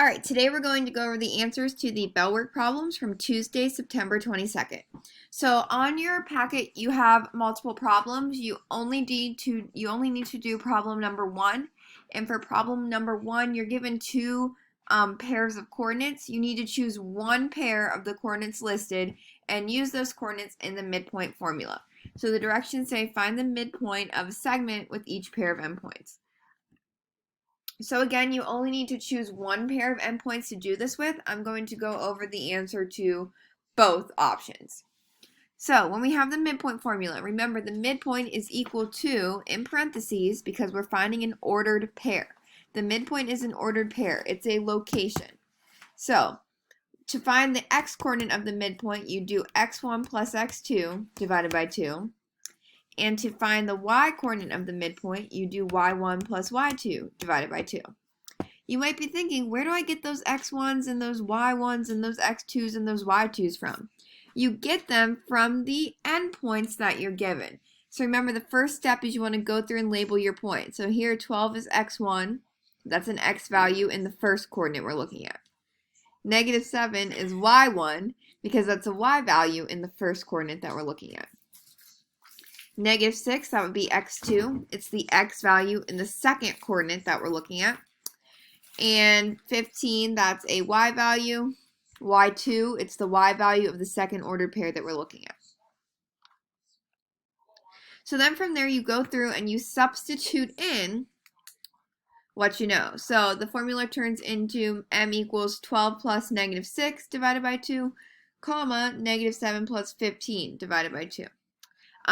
All right, today we're going to go over the answers to the bell work problems from Tuesday, September 22nd. So on your packet, you have multiple problems. You only need to do problem number 1. And for problem number 1, you're given two pairs of coordinates. You need to choose one pair of the coordinates listed and use those coordinates in the midpoint formula. So the directions say find the midpoint of a segment with each pair of endpoints. So again, you only need to choose one pair of endpoints to do this with. I'm going to go over the answer to both options. So when we have the midpoint formula, remember the midpoint is equal to, in parentheses, because we're finding an ordered pair. The midpoint is an ordered pair. It's a location. So to find the x-coordinate of the midpoint, you do x1 plus x2 divided by 2. And to find the y-coordinate of the midpoint, you do y1 plus y2 divided by 2. You might be thinking, where do I get those x1s and those y1s and those x2s and those y2s from? You get them from the endpoints that you're given. So remember, the first step is you want to go through and label your point. So here 12 is x1. That's an x value in the first coordinate we're looking at. Negative 7 is y1 because that's a y value in the first coordinate that we're looking at. Negative 6, that would be x2. It's the x value in the second coordinate that we're looking at. And 15, that's a y value. Y2, it's the y value of the second ordered pair that we're looking at. So then from there you go through and you substitute in what you know. So the formula turns into m equals 12 plus negative 6 divided by 2, comma, negative 7 plus 15 divided by 2.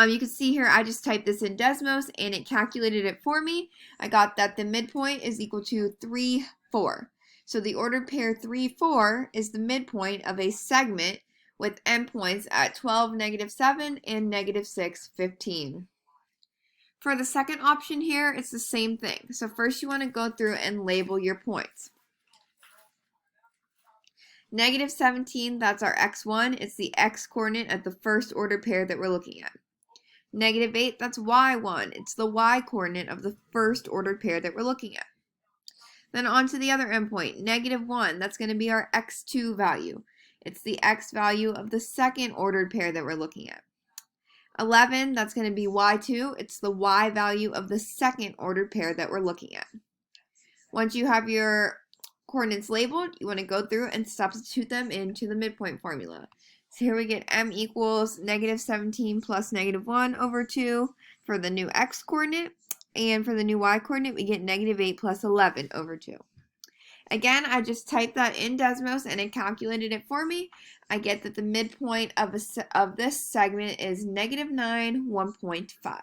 You can see here I just typed this in Desmos and it calculated it for me. I got that the midpoint is equal to 3, 4. So the ordered pair 3, 4 is the midpoint of a segment with endpoints at 12, negative 7, and negative 6, 15. For the second option here, it's the same thing. So first you want to go through and label your points. Negative 17, that's our x1. It's the x-coordinate at the first ordered pair that we're looking at. Negative 8, that's y1. It's the y-coordinate of the first ordered pair that we're looking at. Then on to the other endpoint, negative 1. That's going to be our x2 value. It's the x value of the second ordered pair that we're looking at. 11, that's going to be y2. It's the y value of the second ordered pair that we're looking at. Once you have your coordinates labeled, you want to go through and substitute them into the midpoint formula. So here we get m equals negative 17 plus negative 1 over 2 for the new x-coordinate. And for the new y-coordinate, we get negative 8 plus 11 over 2. Again, I just typed that in Desmos and it calculated it for me. I get that the midpoint of this segment is negative 9, 1.5.